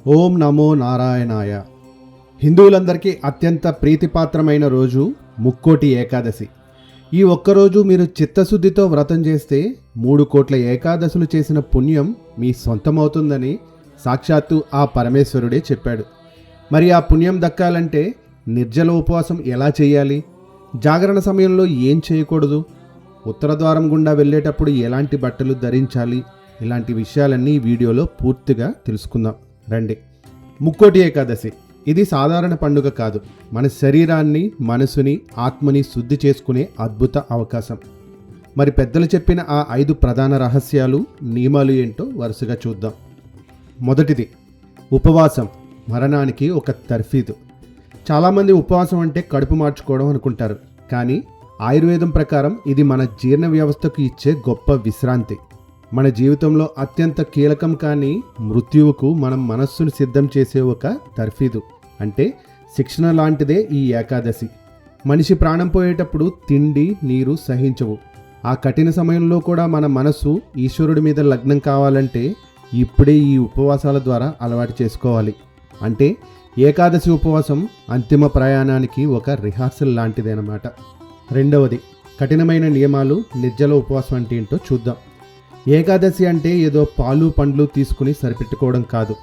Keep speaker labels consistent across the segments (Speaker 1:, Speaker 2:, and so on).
Speaker 1: ఓం నమో నారాయణాయ. హిందువులందరికీ అత్యంత ప్రీతిపాత్రమైన రోజు ముక్కోటి ఏకాదశి. ఈ ఒక్కరోజు మీరు చిత్తశుద్ధితో వ్రతం చేస్తే 3 కోట్ల ఏకాదశులు చేసిన పుణ్యం మీ సొంతమవుతుందని సాక్షాత్తు ఆ పరమేశ్వరుడే చెప్పాడు. మరి ఆ పుణ్యం దక్కాలంటే నిర్జల ఉపవాసం ఎలా చేయాలి, జాగరణ సమయంలో ఏం చేయకూడదు, ఉత్తర ద్వారం గుండా వెళ్ళేటప్పుడు ఎలాంటి బట్టలు ధరించాలి, ఇలాంటి విషయాలన్నీ ఈ వీడియోలో పూర్తిగా తెలుసుకుందాం రండి. ముక్కోటి ఏకాదశి ఇది సాధారణ పండుగ కాదు, మన శరీరాన్ని, మనసుని, ఆత్మని శుద్ధి చేసుకునే అద్భుత అవకాశం. మరి పెద్దలు చెప్పిన ఆ 5 ప్రధాన రహస్యాలు, నియమాలు ఏంటో వరుసగా చూద్దాం. మొదటిది, ఉపవాసం మరణానికి ఒక తర్ఫీదు. చాలామంది ఉపవాసం అంటే కడుపు మార్చుకోవడం అనుకుంటారు, కానీ ఆయుర్వేదం ప్రకారం ఇది మన జీర్ణ వ్యవస్థకు ఇచ్చే గొప్ప విశ్రాంతి. మన జీవితంలో అత్యంత కీలకం కానీ మృత్యువుకు మనం మనస్సును సిద్ధం చేసే ఒక తర్ఫీదు, అంటే శిక్షణ లాంటిదే ఈ ఏకాదశి. మనిషి ప్రాణం పోయేటప్పుడు తిండి నీరు సహించవు. ఆ కఠిన సమయంలో కూడా మన మనస్సు ఈశ్వరుడి మీద లగ్నం కావాలంటే ఇప్పుడే ఈ ఉపవాసాల ద్వారా అలవాటు చేసుకోవాలి. అంటే ఏకాదశి ఉపవాసం అంతిమ ప్రయాణానికి ఒక రిహార్సల్ లాంటిదేనమాట. రెండవది, కఠినమైన నియమాలు. నిర్జల ఉపవాసం అంటే ఏంటో చూద్దాం. ఏకాదశి అంటే ఏదో పాలు పండ్లు తీసుకుని సరిపెట్టుకోవడం కాదు.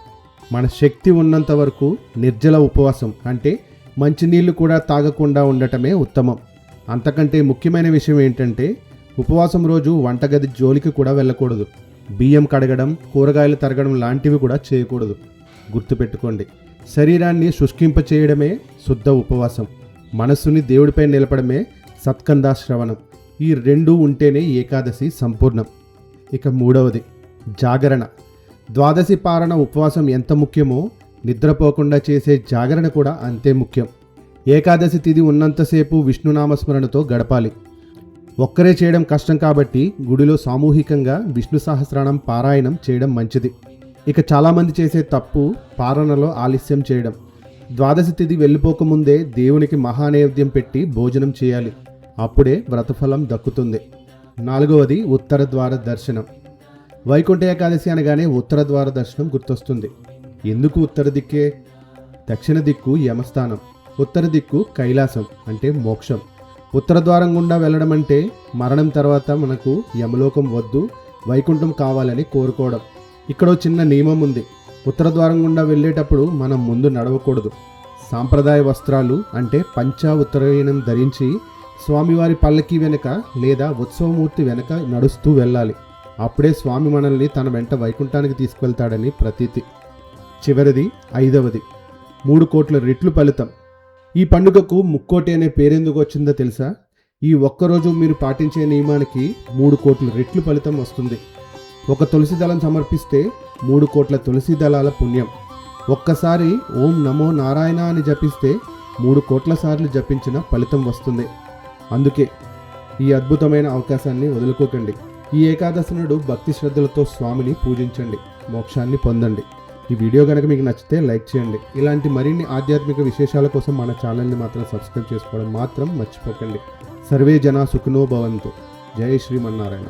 Speaker 1: మన శక్తి ఉన్నంత వరకు నిర్జల ఉపవాసం అంటే మంచినీళ్లు కూడా తాగకుండా ఉండటమే ఉత్తమం. అంతకంటే ముఖ్యమైన విషయం ఏంటంటే ఉపవాసం రోజు వంటగది జోలికి కూడా వెళ్ళకూడదు. బియ్యం కడగడం, కూరగాయలు తరగడం లాంటివి కూడా చేయకూడదు. గుర్తుపెట్టుకోండి, శరీరాన్ని శుష్కింప చేయడమే శుద్ధ ఉపవాసం, మనస్సుని దేవుడిపై నిలపడమే సత్కందాశ్రవణం. ఈ 2 ఉంటేనే ఏకాదశి సంపూర్ణం. ఇక మూడవది, జాగరణ. ద్వాదశి పారణ ఉపవాసం ఎంత ముఖ్యమో నిద్రపోకుండా చేసే జాగరణ కూడా అంతే ముఖ్యం. ఏకాదశి తిథి ఉన్నంతసేపు విష్ణునామస్మరణతో గడపాలి. ఒక్కరే చేయడం కష్టం కాబట్టి గుడిలో సామూహికంగా విష్ణు సహస్రనామం పారాయణం చేయడం మంచిది. ఇక చాలామంది చేసే తప్పు పారణలో ఆలస్యం చేయడం. ద్వాదశి తిథి వెళ్ళిపోకముందే దేవునికి మహానైవేద్యం పెట్టి భోజనం చేయాలి, అప్పుడే వ్రతఫలం దక్కుతుంది. నాలుగవది, ఉత్తర ద్వార దర్శనం. వైకుంఠ ఏకాదశి అనగానే ఉత్తర ద్వార దర్శనం గుర్తొస్తుంది. ఎందుకు ఉత్తర దిక్కే? దక్షిణ దిక్కు యమస్థానం, ఉత్తర దిక్కు కైలాసం అంటే మోక్షం. ఉత్తర ద్వారం గుండా వెళ్ళడం అంటే మరణం తర్వాత మనకు యమలోకం వద్దు, వైకుంఠం కావాలని కోరుకోవడం. ఇక్కడ చిన్న నియమం ఉంది. ఉత్తర ద్వారం గుండా వెళ్ళేటప్పుడు మనం ముందు నడవకూడదు. సాంప్రదాయ వస్త్రాలు అంటే పంచా ఉత్తరాయణం ధరించి స్వామివారి పల్లకి వెనక లేదా ఉత్సవమూర్తి వెనక నడుస్తూ వెళ్ళాలి. అప్పుడే స్వామి మనల్ని తన వెంట వైకుంఠానికి తీసుకువెళ్తాడని ప్రతీతి. చివరిది, 5వది, 3 కోట్ల రెట్లు ఫలితం. ఈ పండుగకు ముక్కోటి అనే పేరెందుకు వచ్చిందో తెలుసా? ఈ ఒక్కరోజు మీరు పాటించే నియమానికి 3 కోట్ల రెట్లు ఫలితం వస్తుంది. ఒక తులసి దళం సమర్పిస్తే 3 కోట్ల తులసి దళాల పుణ్యం. ఒక్కసారి ఓం నమో నారాయణ అని జపిస్తే 3 కోట్ల సార్లు జపించిన ఫలితం వస్తుంది. అందుకే ఈ అద్భుతమైన అవకాశాన్ని వదులుకోకండి. ఈ ఏకాదశి నాడు భక్తి శ్రద్ధలతో స్వామిని పూజించండి, మోక్షాన్ని పొందండి. ఈ వీడియో కనుక మీకు నచ్చితే లైక్ చేయండి. ఇలాంటి మరిన్ని ఆధ్యాత్మిక విశేషాల కోసం మన ఛానల్ని మాత్రం సబ్స్క్రైబ్ చేసుకోవడం మాత్రం మర్చిపోకండి. సర్వే జనా సుఖినో భవంతు. జై శ్రీమన్నారాయణ.